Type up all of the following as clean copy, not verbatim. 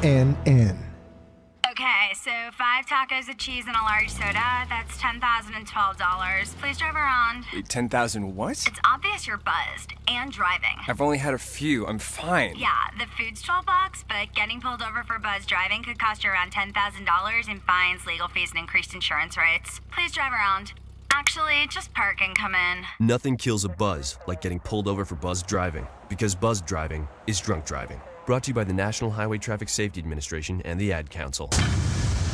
Okay, so 5 tacos of cheese and a large soda. That's $10,012. Please drive around. Wait, 10,000 what? It's obvious you're buzzed and driving. I've only had a few. I'm fine. Yeah, the food's $12, but getting pulled over for buzz driving could cost you around $10,000 in fines, legal fees, and increased insurance rates. Please drive around. Actually, just park and come in. Nothing kills a buzz like getting pulled over for buzz driving, because buzz driving is drunk driving. Brought to you by the National Highway Traffic Safety Administration and the Ad Council.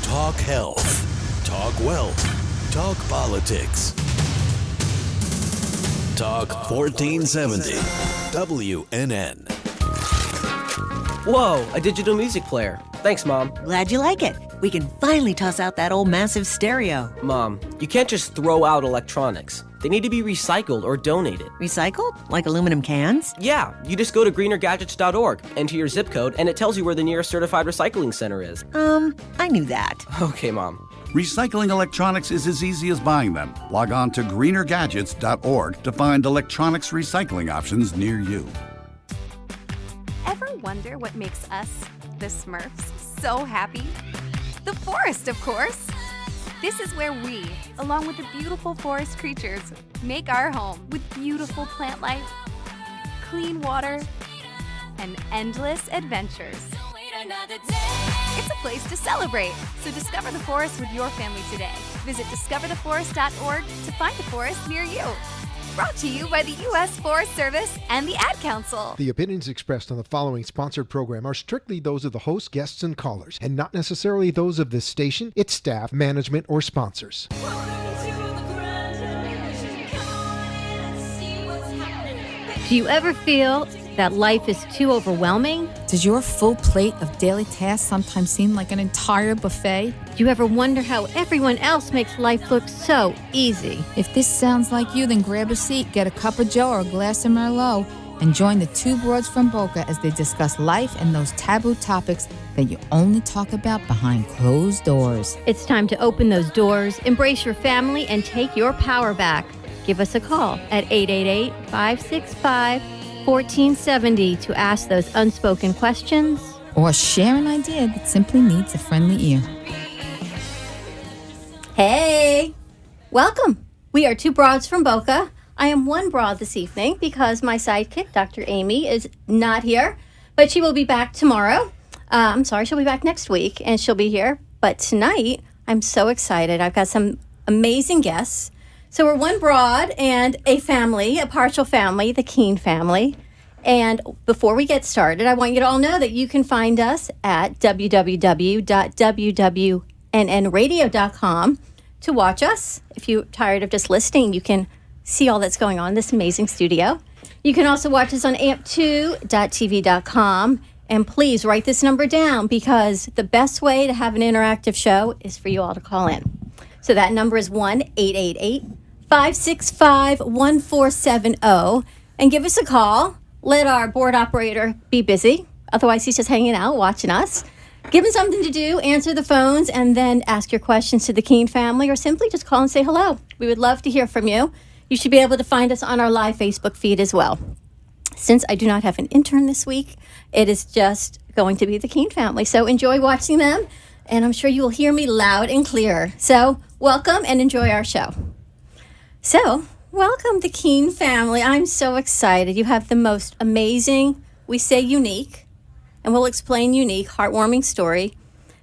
Talk health. Talk wealth. Talk politics. Talk 1470. WNN. Whoa, a digital music player. Thanks, Mom. Glad you like it. We can finally toss out that old massive stereo. Mom, you can't just throw out electronics. They need to be recycled or donated. Recycled? Like aluminum cans? Yeah, you just go to greenergadgets.org, enter your zip code, and it tells you where the nearest certified recycling center is. I knew that. Okay, Mom. Recycling electronics is as easy as buying them. Log on to greenergadgets.org to find electronics recycling options near you. Ever wonder what makes us, the Smurfs, so happy? The forest, of course. This is where we, along with the beautiful forest creatures, make our home with beautiful plant life, clean water, and endless adventures. It's a place to celebrate, so discover the forest with your family today. Visit discovertheforest.org to find a forest near you. Brought to you by the U.S. Forest Service and the Ad Council. The opinions expressed on the following sponsored program are strictly those of the host, guests, and callers, and not necessarily those of this station, its staff, management, or sponsors. Do you ever feel that life is too overwhelming? Does your full plate of daily tasks sometimes seem like an entire buffet? Do you ever wonder how everyone else makes life look so easy? If this sounds like you, then grab a seat, get a cup of joe or a glass of Merlot, and join the two broads from Boca as they discuss life and those taboo topics that you only talk about behind closed doors. It's time to open those doors, embrace your family, and take your power back. Give us a call at 888-565-1470 to ask those unspoken questions. Or share an idea that simply needs a friendly ear. Hey! Welcome! We are two broads from Boca. I am one broad this evening because my sidekick, Dr. Amy, is not here, but she will be back tomorrow. She'll be back next week, and she'll be here. But tonight, I'm so excited. I've got some amazing guests. So we're one broad and a family, a partial family, the Kean family. And before we get started, I want you to all know that you can find us at www.wwnnradio.com to watch us. If you're tired of just listening, you can see all that's going on in this amazing studio. You can also watch us on amp2.tv.com. And please write this number down because the best way to have an interactive show is for you all to call in. So that number is 1-888-565-1470. And give us a call. Let our board operator be busy. Otherwise, he's just hanging out, watching us. Give him something to do, answer the phones, and then ask your questions to the Kean family, or simply just call and say hello. We would love to hear from you. You should be able to find us on our live Facebook feed as well. Since I do not have an intern this week, it is just going to be the Kean family. So enjoy watching them, and I'm sure you will hear me loud and clear. So welcome and enjoy our show. So welcome, the Kean family. I'm so excited. You have the most amazing, we say unique, and we'll explain unique, heartwarming story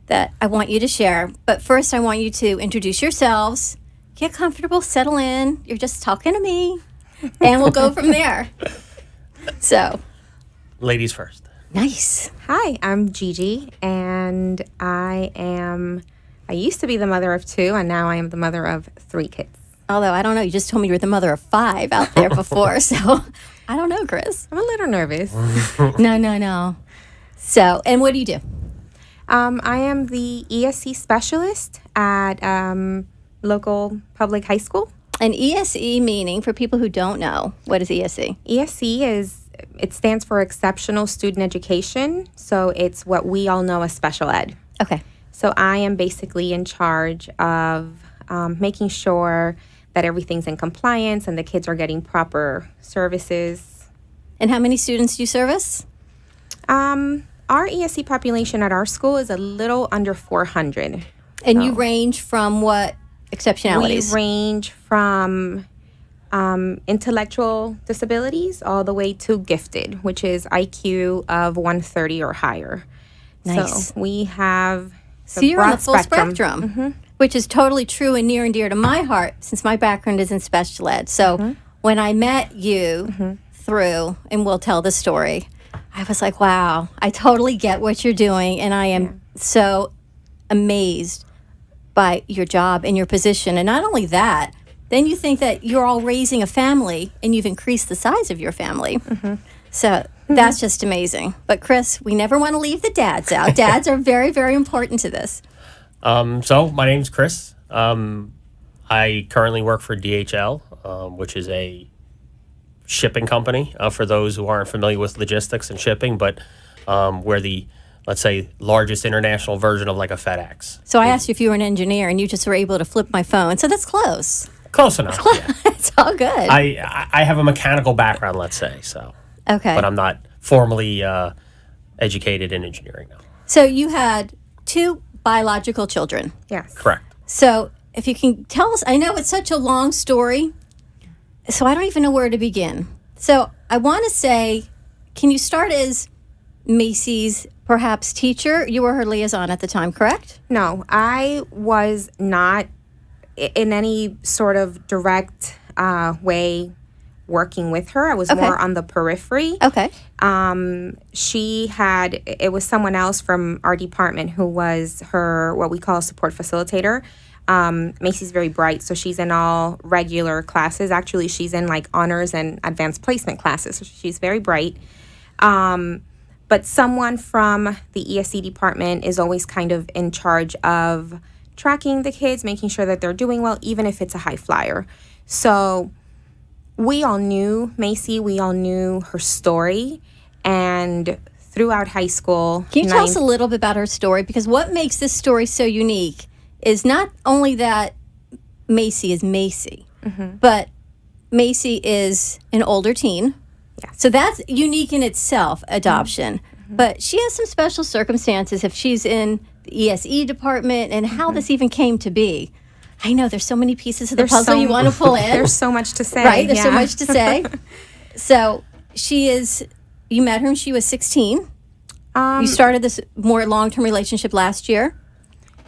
that I want you to share. But first, I want you to introduce yourselves. Get comfortable, settle in. You're just talking to me, and we'll go from there. So, ladies first. Nice. Hi, I'm Gigi, and I used to be the mother of 2, and now I am the mother of 3 kids. Although, I don't know, you just told me you were the mother of 5 out there before, so I don't know, Chris. I'm a little nervous. No. So, and what do you do? I am the ESC specialist at local public high school. And ESE meaning, for people who don't know, what is ESE? ESE it stands for Exceptional Student Education. So it's what we all know as special ed. Okay. So I am basically in charge of making sure that everything's in compliance and the kids are getting proper services. And how many students do you service? Our ESC population at our school is a little under 400. And you range from what exceptionalities? We range from intellectual disabilities all the way to gifted, which is IQ of 130 or higher. Nice. So we have So you're on the full spectrum. spectrum, which is totally true and near and dear to my heart since my background is in special ed. So when I met you through, and we'll tell the story, I was like, wow, I totally get what you're doing. And I am so amazed by your job and your position. And not only that, then you think that you're all raising a family and you've increased the size of your family. So that's just amazing. But Chris, we never want to leave the dads out. Dads are very, very important to this. So my name's Chris. I currently work for DHL, which is a shipping company, for those who aren't familiar with logistics and shipping, but we're the, let's say, largest international version of like a FedEx. So I asked you if you were an engineer, and you just were able to flip my phone. So that's close. Close enough. Yeah. It's all good. I have a mechanical background, let's say, so. Okay. But I'm not formally educated in engineering now. So you had 2 biological children. Yes. Correct. So if you can tell us, I know it's such a long story, so I don't even know where to begin. So I want to say, can you start as Macy's perhaps teacher? You were her liaison at the time, correct? No, I was not in any sort of direct way working with her. I was more on the periphery. Okay. It was someone else from our department who was her, what we call a support facilitator. Macy's very bright, so she's in all regular classes. Actually, she's in like honors and advanced placement classes, so she's very bright. But someone from the ESC department is always kind of in charge of tracking the kids, making sure that they're doing well, even if it's a high flyer. So we all knew Macy, we all knew her story, and throughout high school... Can you tell us a little bit about her story? Because what makes this story so unique is not only that Macy is Macy, but Macy is an older teen. Yes. So that's unique in itself, adoption. But she has some special circumstances if she's in the ESE department and how this even came to be. I know there's so many pieces of the puzzle you want to pull in. There's so much to say. Right, there's so much to say. So you met her when she was 16. You started this more long-term relationship last year.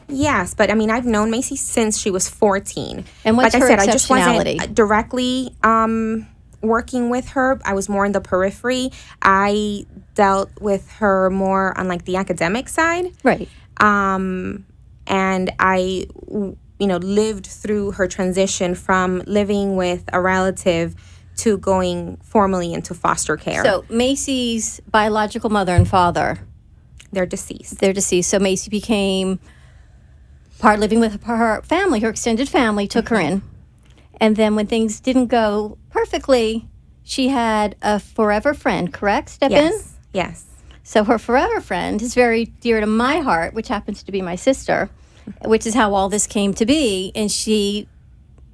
Yes, but I mean, I've known Macy since she was 14. And what's like her I said, I just exceptionality? wasn't directly working with her. I was more in the periphery. I dealt with her more on like the academic side. Right. And I, lived through her transition from living with a relative to going formally into foster care. So Macy's biological mother and father, they're deceased. So Macy became part living with her family, her extended family took her in. And then when things didn't go perfectly, she had a forever friend, correct? Step in? Yes. So her forever friend is very dear to my heart, which happens to be my sister, which is how all this came to be. And she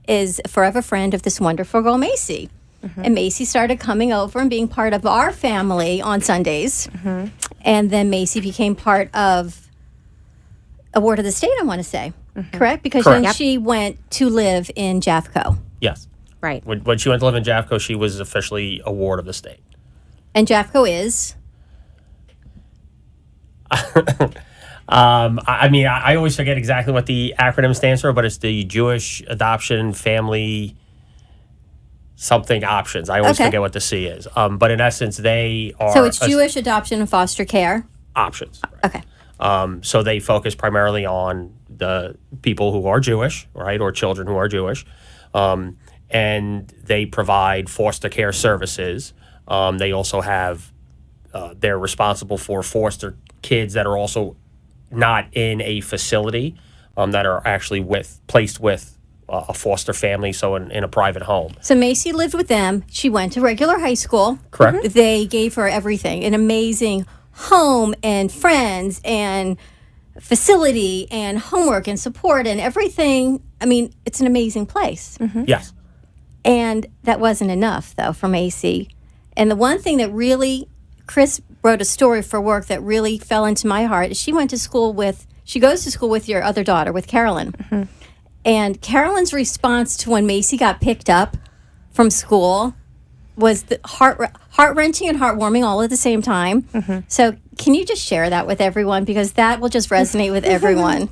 is a forever friend of this wonderful girl, Macy. And Macy started coming over and being part of our family on Sundays. And then Macy became part of a ward of the state, I want to say. Correct? Because then she went to live in Jeffco. Yes. Right. When she went to live in Jeffco, she was officially a ward of the state. And Jeffco is? I always forget exactly what the acronym stands for, but it's the Jewish Adoption Family something options. I always forget what the C is. But in essence, they are... So it's Jewish Adoption and Foster Care? Options. Okay. So they focus primarily on the people who are Jewish, right, or children who are Jewish. And they provide foster care services. They also have... they're responsible for foster kids that are also not in a facility, that are actually placed with a foster family, so in a private home. So Macy lived with them. She went to regular high school. Correct. They gave her everything, an amazing home and friends and facility and homework and support and everything. I mean, it's an amazing place. Yes. And that wasn't enough, though, for Macy. And the one thing that really Chris wrote a story for work that really fell into my heart. She goes to school with your other daughter, with Carolyn. Mm-hmm. And Carolyn's response to when Macy got picked up from school was heart-wrenching and heartwarming all at the same time. Mm-hmm. So can you just share that with everyone? Because that will just resonate with everyone.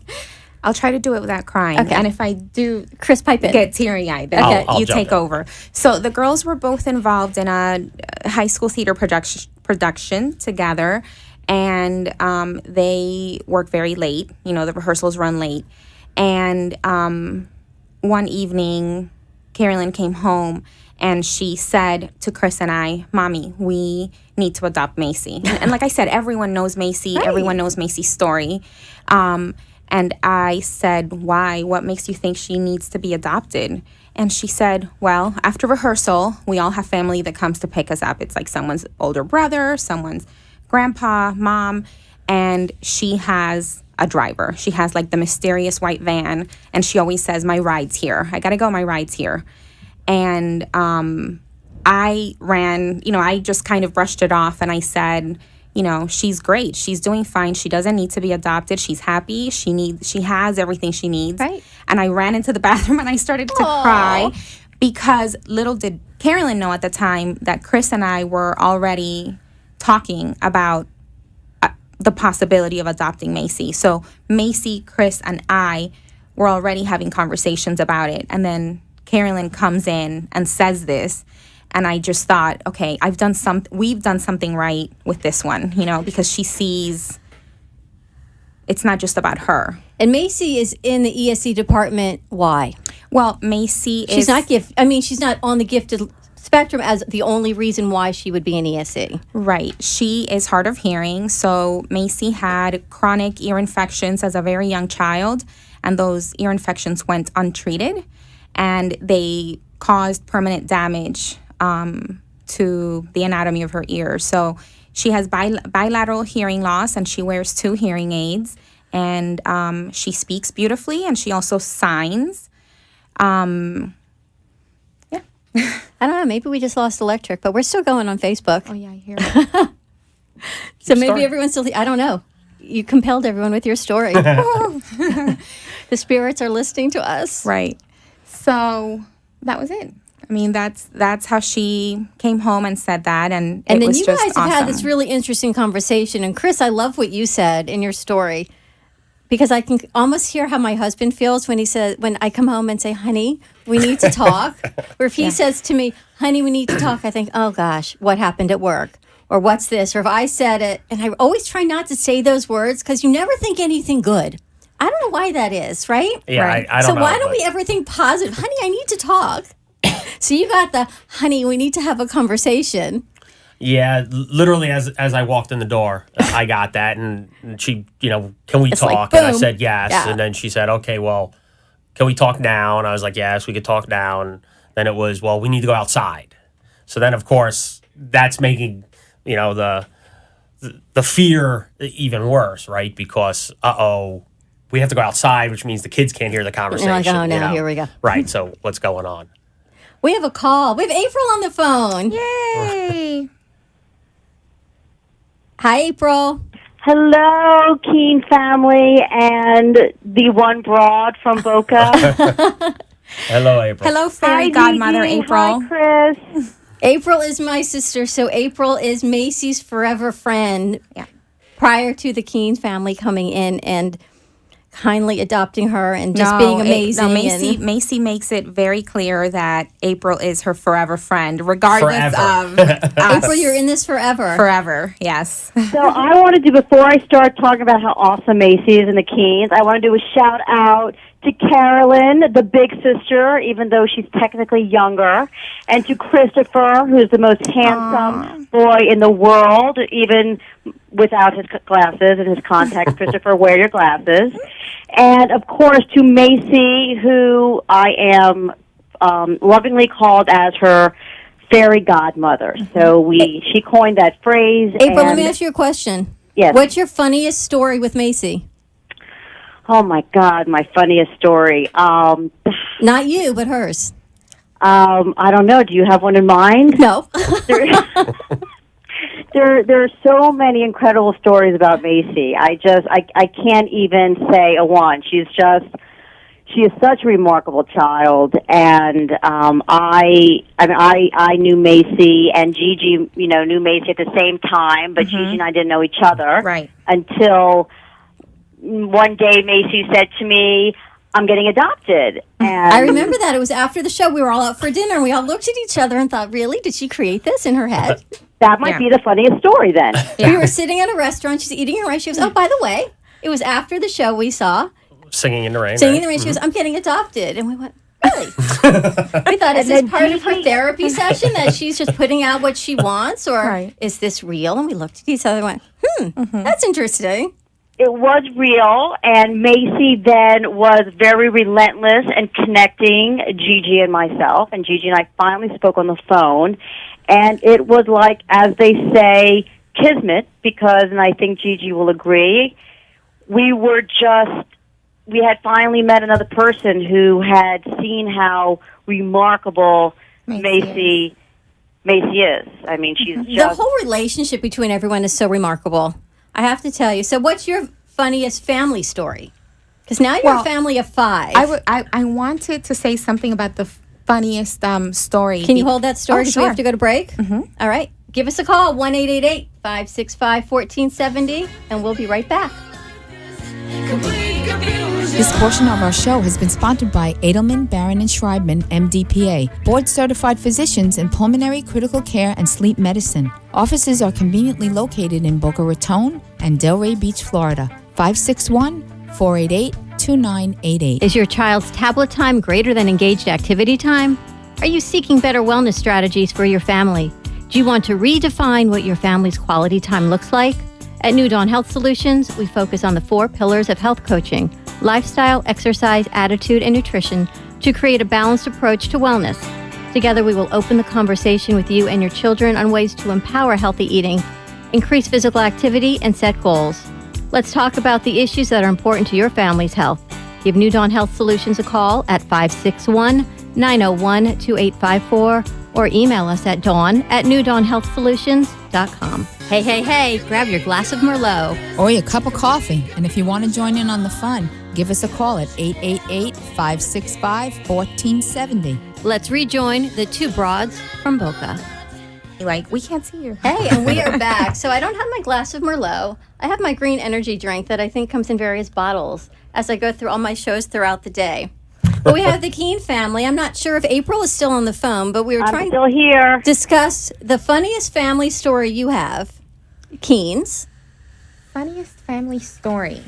I'll try to do it without crying. Okay. And if I do Chris, pipe in. get teary-eyed, then I'll you jump take in. over. So the girls were both involved in a high school theater production together. And they work very late. You know, the rehearsals run late. And one evening, Carolyn came home and she said to Chris and I, Mommy, we need to adopt Macy. And like I said, everyone knows Macy. Right. Everyone knows Macy's story. And I said, why? What makes you think she needs to be adopted? And she said, well, after rehearsal, we all have family that comes to pick us up. It's like someone's older brother, someone's grandpa, mom, and she has a driver. She has like the mysterious white van, and she always says, my ride's here. I gotta go, my ride's here. And I ran, I just kind of brushed it off, and I said, she's great. She's doing fine. She doesn't need to be adopted. She's happy. She has everything she needs. Right. And I ran into the bathroom and I started to cry because little did Carolyn know at the time that Chris and I were already talking about the possibility of adopting Macy. So Macy, Chris, and I were already having conversations about it. And then Carolyn comes in and says this. And I just thought, okay, we've done something right with this one, because she sees it's not just about her. And Macy is in the ESC department. Why? Well, Macy she's not she's not on the gifted spectrum as the only reason why she would be in ESC. Right. She is hard of hearing. So Macy had chronic ear infections as a very young child, and those ear infections went untreated, and they caused permanent damage to the anatomy of her ears. So she has bilateral hearing loss, and she wears 2 hearing aids, and she speaks beautifully, and she also signs. I don't know. Maybe we just lost Electric, but we're still going on Facebook. Oh, yeah, I hear it. So maybe everyone's still... I don't know. You compelled everyone with your story. The spirits are listening to us. Right. So that was it. I mean, that's how she came home and said that, and it then was you just guys have had awesome. this really interesting conversation. And Chris, I love what you said in your story, because I can almost hear how my husband feels when when I come home and say, "Honey, we need to talk," or if he says to me, "Honey, we need to talk," I think, "Oh gosh, what happened at work?" Or "What's this?" Or if I said it, and I always try not to say those words because you never think anything good. I don't know why that is, right? Yeah, right. I don't know. So why don't we ever think positive? Honey, I need to talk. So you got the, honey, we need to have a conversation. Yeah, literally as I walked in the door, I got that, and she, can we It's talk? like, and I boom. said yes, Yeah. and then she said, okay, well, can we talk now? And I was like, yes, we could talk now. And then it was, well, we need to go outside. So then, of course, that's making the fear even worse, right? Because we have to go outside, which means the kids can't hear the conversation. You're like, oh no, here we go. Right. So what's going on? We have a call. We have April on the phone. Yay! Hi, April. Hello, Kean family and the one broad from Boca. Hello, April. Hello, fairy Hi, godmother Gigi. April. Hi, Chris. April is my sister. So April is Macy's forever friend. Yeah. Prior to the Kean family coming in and kindly adopting her and just being amazing. Macy makes it very clear that April is her forever friend, regardless of us. April, you're in this forever. Forever, yes. So I want to do, before I start talking about how awesome Macy is and the Keans, I want to do a shout out to Carolyn, the big sister, even though she's technically younger, and to Christopher, who's the most handsome boy in the world, even without his glasses and his contacts. Christopher, wear your glasses. And, of course, to Macy, who I am lovingly called as her fairy godmother. So she coined that phrase. April, let me ask you a question. Yes. What's your funniest story with Macy? Oh, my God, my funniest story. Not you, but hers. I don't know. Do you have one in mind? No. there are so many incredible stories about Macy. I can't even say a one. She is such a remarkable child, and I knew Macy, and Gigi, knew Macy at the same time, but Gigi and I didn't know each other until one day Macy said to me, "I'm getting adopted." And I remember that. It was after the show. We were all out for dinner, and we all looked at each other and thought, really? Did she create this in her head? That might be the funniest story then. We were sitting at a restaurant. She's eating her rice. She goes, oh, by the way, it was after the show we saw. Singing in the Rain. Singing in the Rain. She goes, I'm getting adopted. And we went, really? We thought, is this part of her therapy session that she's just putting out what she wants? Or is this real? And we looked at each other and went, that's interesting. It was real, and Macy then was very relentless in connecting Gigi and myself, and Gigi and I finally spoke on the phone, and it was like, as they say, kismet, because, and I think Gigi will agree, we had finally met another person who had seen how remarkable Macy is. I mean, she's just... The whole relationship between everyone is so remarkable. I have to tell you. So what's your funniest family story? Because now you're a family of 5. I wanted to say something about the funniest story. Can you hold that story because sure. we have to go to break? All right. Give us a call, 1-888-565-1470, and we'll be right back. This portion of our show has been sponsored by Edelman, Barron, and Schreibman, MD-PA, board-certified physicians in pulmonary, critical care, and sleep medicine. Offices are conveniently located in Boca Raton and Delray Beach, Florida. 561-488-2988. Is your child's tablet time greater than engaged activity time? Are you seeking better wellness strategies for your family? Do you want to redefine what your family's quality time looks like? At New Dawn Health Solutions, we focus on the 4 pillars of health coaching: lifestyle, exercise, attitude, and nutrition to create a balanced approach to wellness. Together, we will open the conversation with you and your children on ways to empower healthy eating, increase physical activity, and set goals. Let's talk about the issues that are important to your family's health. Give New Dawn Health Solutions a call at 561-901-2854 or email us at dawn@newdawnhealthsolutions.com. Hey, grab your glass of Merlot. Or your cup of coffee. And if you want to join in on the fun, give us a call at 888-565-1470. Let's rejoin the 2 broads from Boca. Like, we can't see you. Hey, and we are back. So I don't have my glass of Merlot. I have my green energy drink that I think comes in various bottles as I go through all my shows throughout the day. But we have the Kean family. I'm not sure if April is still on the phone, but we were trying to discuss the funniest family story you have. Kean's. Funniest family story.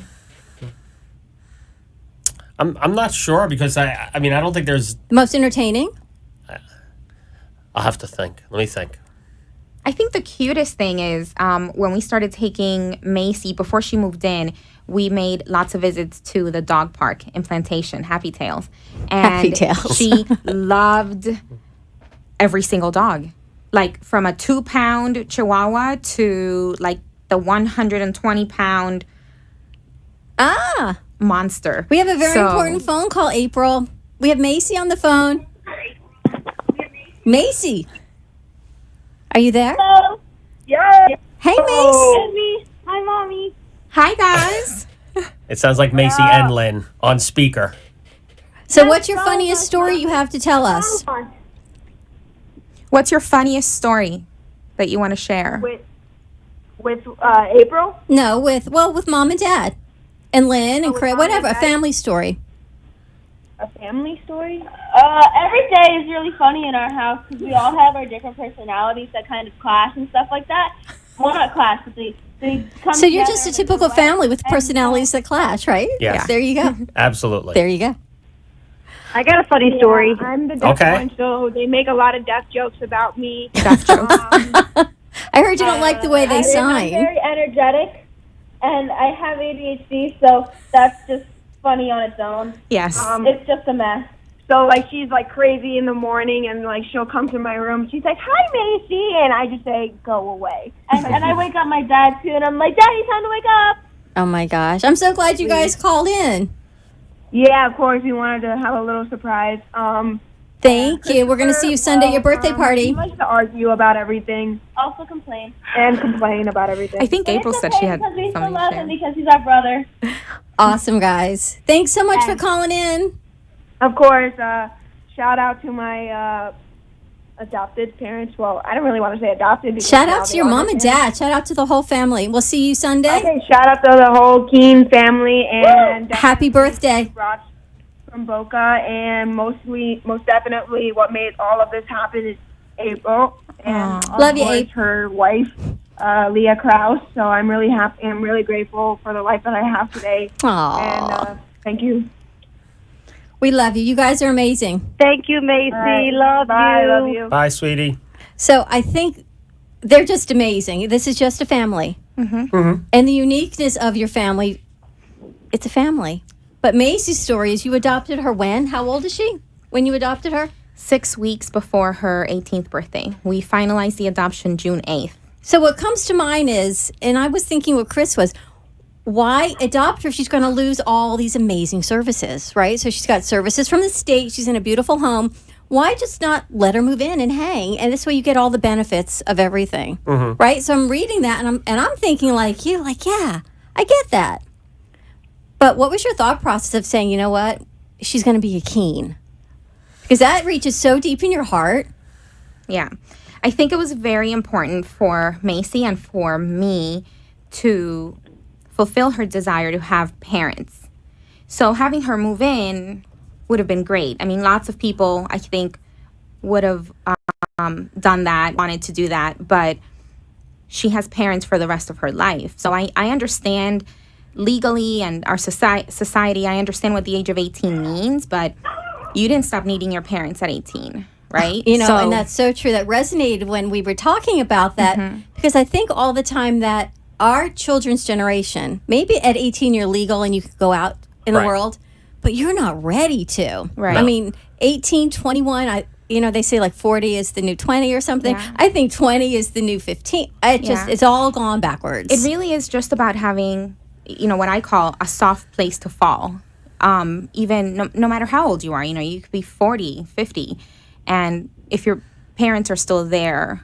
I'm not sure because I mean I don't think there's Most entertaining? I'll have to think. Let me think. I think the cutest thing is when we started taking Macy, before she moved in, we made lots of visits to the dog park in Plantation, Happy Tails. And Happy Tails. She loved every single dog. Like from a 2-pound Chihuahua to like the 120-pound monster. We have a very important phone call, April. We have Macy on the phone. Macy. Are you there? Hello. Yeah. Hey, Macy. Hi, Mommy. Hi, guys. It sounds like Macy and Lynn on speaker. So what's your funniest story you have to tell us? What's your funniest story that you want to share? With April? No, with Mom and Dad. And Lynn and Chris, whatever, a family story. A family story? Every day is really funny in our house because we all have our different personalities that kind of clash and stuff like that. Well, not clash, but they come So you're just a together typical family with personalities that clash, right? Yes. There you go. Absolutely. There you go. I got a funny story. I'm the deaf Okay. one, so they make a lot of deaf jokes about me. Deaf jokes. I heard you don't like the way they I'm sign. very energetic, and I have ADHD, so that's just funny on its own. Yes. It's just a mess. So, like, she's, like, crazy in the morning, and, like, she'll come to my room. She's like, hi, Macy, and I just say, go away. And I wake up my dad, too, and I'm like, Daddy, time to wake up. Oh, my gosh. I'm so glad you guys called in. Yeah, of course, we wanted to have a little surprise. Thank you. We're going to see you Sunday at your birthday party. He likes to argue about everything. Also complain. And complain about everything. I think April said she had Because we still something to love share. him because he's our brother. Awesome, guys. Thanks so much for calling in. Of course, shout out to my adopted parents. Well, I don't really want to say adopted. because Shout now out to they your are mom my and parents. dad. Shout out to the whole family. We'll see you Sunday. Okay, shout out to the whole Kean family and Happy birthday. Rod from Boca, and most definitely what made all of this happen is April and of Love you, course, Abe. her wife, Leah Krause. So I'm really happy. I'm really grateful for the life that I have today. Aww. And thank you. We love you. You guys are amazing. Thank you, Macy. Right. Love Bye, you. love you. Bye, sweetie. So I think they're just amazing. This is just a family. Mm-hmm. And the uniqueness of your family, it's a family. But Macy's story is you adopted her when? How old is she when you adopted her? 6 weeks before her 18th birthday. We finalized the adoption June 8th. So what comes to mind is, and I was thinking what Chris was, why adopt her if she's going to lose all these amazing services, right? So she's got services from the state. She's in a beautiful home. Why just not let her move in and hang? And this way you get all the benefits of everything, right? So I'm reading that and I'm thinking like you, like, yeah, I get that. But what was your thought process of saying, you know what, she's going to be a Kean? Because that reaches so deep in your heart. Yeah. I think it was very important for Macy and for me to fulfill her desire to have parents. So having her move in would have been great. I mean, lots of people, I think, would have done that, wanted to do that, but she has parents for the rest of her life. So I understand legally and our society, I understand what the age of 18 means, but you didn't stop needing your parents at 18, right? You know, and that's so true. That resonated when we were talking about that, because I think all the time that our children's generation, maybe at 18 you're legal and you could go out in the world, but you're not ready to. Right. I mean, 18, 21, they say like 40 is the new 20 or something. Yeah. I think 20 is the new 15. It's all gone backwards. It really is just about having, what I call a soft place to fall. Even no matter how old you are, you could be 40, 50. And if your parents are still there,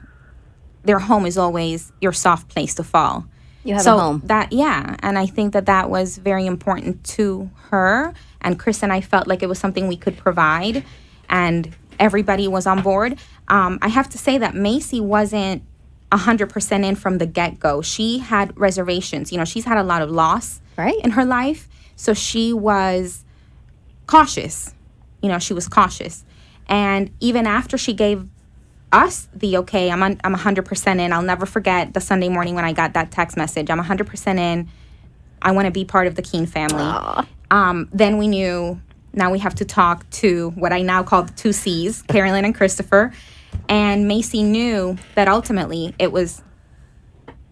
their home is always your soft place to fall. You have a home. And I think that was very important to her. And Chris and I felt like it was something we could provide, and everybody was on board. I have to say that Macy wasn't 100% in from the get-go. She had reservations. She's had a lot of loss in her life, so she was cautious. She was cautious. And even after she gave us the okay, I'm 100% in. I'll never forget the Sunday morning when I got that text message. I'm 100% in. I want to be part of the Kean family. Then we knew, now we have to talk to what I now call the two C's, Carolyn and Christopher. And Macy knew that ultimately it was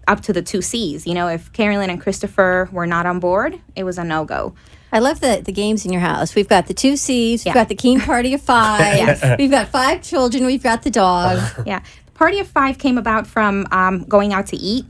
up to the two C's. If Carolyn and Christopher were not on board, it was a no-go. I love the games in your house. We've got the two C's. We've got the Kean Party of 5. Yes. We've got 5 children. We've got the dog. Yeah. The Party of 5 came about from going out to eat.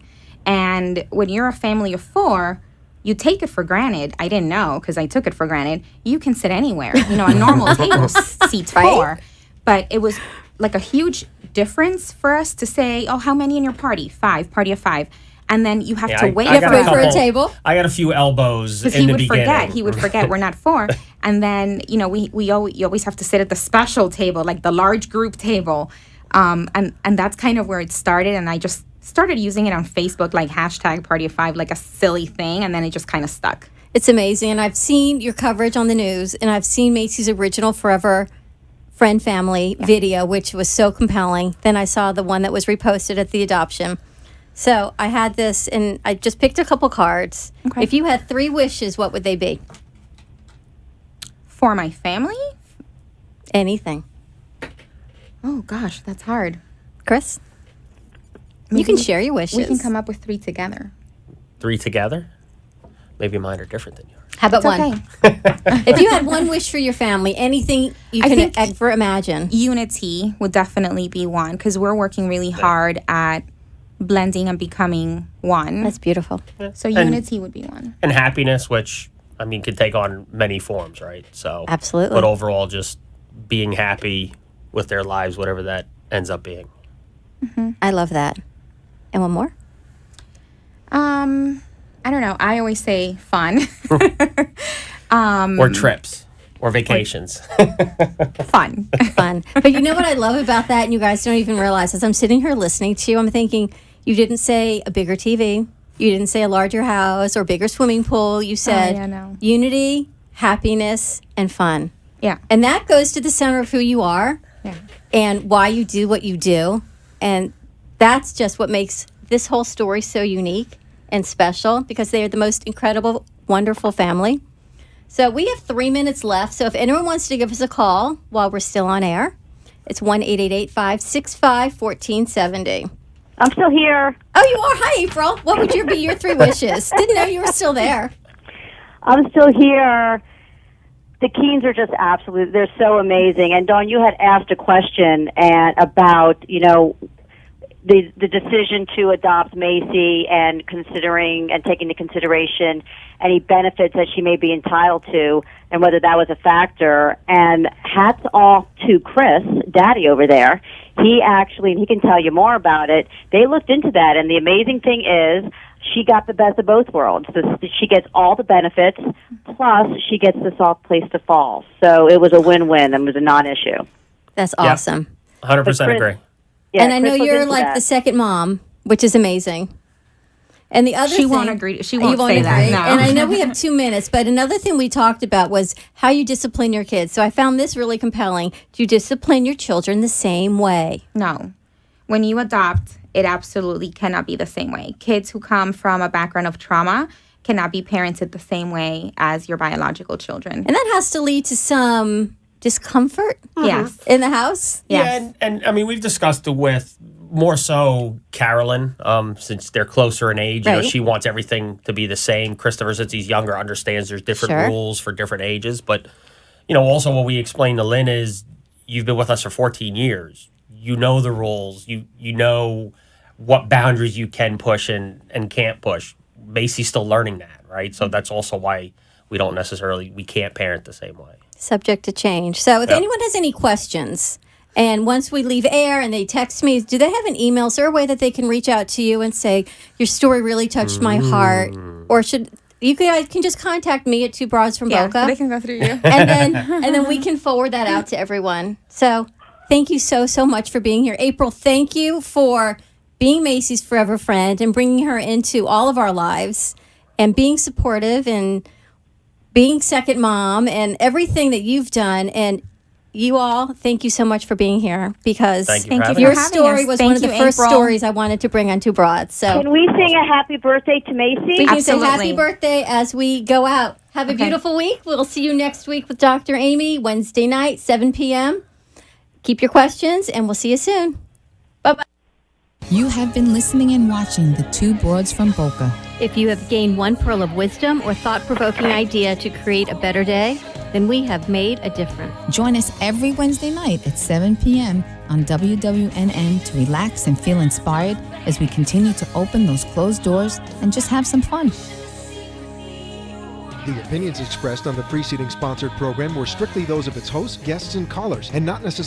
And when you're a family of 4, you take it for granted. I didn't know because I took it for granted. You can sit anywhere. A normal table seats 4. But it was like a huge difference for us to say, oh, how many in your party? 5, Party of 5. And then you have to wait for a table. I got a few elbows in the beginning. He would forget we're not 4. And then, you always have to sit at the special table, like the large group table. And that's kind of where it started. And I just started using it on Facebook, like hashtag Party of 5, like a silly thing. And then it just kind of stuck. It's amazing. And I've seen your coverage on the news, and I've seen Macy's original Forever Friend Family video, which was so compelling. Then I saw the one that was reposted at the adoption. So I had this, and I just picked a couple cards. Okay. If you had 3 wishes, what would they be? For my family? Anything. Oh, gosh, that's hard. Chris? You can share your wishes. We can come up with 3 together. 3 together? Maybe mine are different than yours. How about It's one? If you had one wish for your family, anything you can ever imagine. Unity would definitely be one, because we're working really hard at blending and becoming one. That's beautiful. So unity would be one. And happiness, which, could take on many forms, right? So absolutely. But overall, just being happy with their lives, whatever that ends up being. I love that. And one more? I don't know. I always say fun. Or trips. Or vacations. Fun. Fun. But you know what I love about that, and you guys don't even realize, as I'm sitting here listening to you, I'm thinking, you didn't say a bigger TV. You didn't say a larger house or bigger swimming pool. You said unity, happiness, and fun. Yeah. And that goes to the center of who you are Yeah. and why you do what you do. And that's just what makes this whole story so unique and special, because they are the most incredible, wonderful family. So we have 3 minutes left. So if anyone wants to give us a call while we're still on air, it's 1-888-565-1470. I'm still here. Oh, you are? Hi, April. What would be your 3 wishes? Didn't know you were still there. I'm still here. The Keans are just absolute. They're so amazing. And Dawn, you had asked a question about, the decision to adopt Macy and considering and taking into consideration any benefits that she may be entitled to and whether that was a factor. And hats off to Chris, Daddy over there. He actually, and he can tell you more about it, they looked into that. And the amazing thing is she got the best of both worlds. She gets all the benefits, plus she gets the soft place to fall. So it was a win-win and was a non-issue. That's awesome. 100% agree. Yeah, and I know Chris was you're into like that. the second mom, which is amazing. And the other She thing, won't agree. She you won't say that, agree? no. And I know we have 2 minutes, but another thing we talked about was how you discipline your kids. So I found this really compelling. Do you discipline your children the same way? No. When you adopt, it absolutely cannot be the same way. Kids who come from a background of trauma cannot be parented the same way as your biological children. And that has to lead to some discomfort Yes. in the house. Yeah, and I mean, we've discussed it with more so Carolyn, since they're closer in age. You know, Right. she wants everything to be the same. Christopher, since he's younger, understands there's different Sure. rules for different ages. But, also what we explained to Lynn is you've been with us for 14 years. You know the rules. You know what boundaries you can push and can't push. Macy's still learning that, right? So that's also why we can't parent the same way. Subject to change. So if Yep. anyone has any questions, and once we leave air and they text me, do they have an email? Is there a way that they can reach out to you and say, your story really touched my heart? Or should you guys can just contact me at Two Broads from Boca? They can go through you. and then we can forward that out to everyone. So thank you so much for being here. April, thank you for being Macy's forever friend and bringing her into all of our lives and being supportive and being second mom and everything that you've done. And you all, thank you so much for being here, because Thank you for having your us. story was Thank one of the you, first April. stories I wanted to bring on Two Broads. So Can we sing a happy birthday to Macy? we can say Absolutely. happy birthday as we go out. Have a beautiful week. We'll see you next week with Dr. Amy, Wednesday night, 7 p.m. Keep your questions, and we'll see you soon. Bye-bye. You have been listening and watching the Two Broads from Boca. If you have gained one pearl of wisdom or thought-provoking idea to create a better day, then we have made a difference. Join us every Wednesday night at 7 p.m. on WWNN to relax and feel inspired as we continue to open those closed doors and just have some fun. The opinions expressed on the preceding sponsored program were strictly those of its hosts, guests, and callers, and not necessarily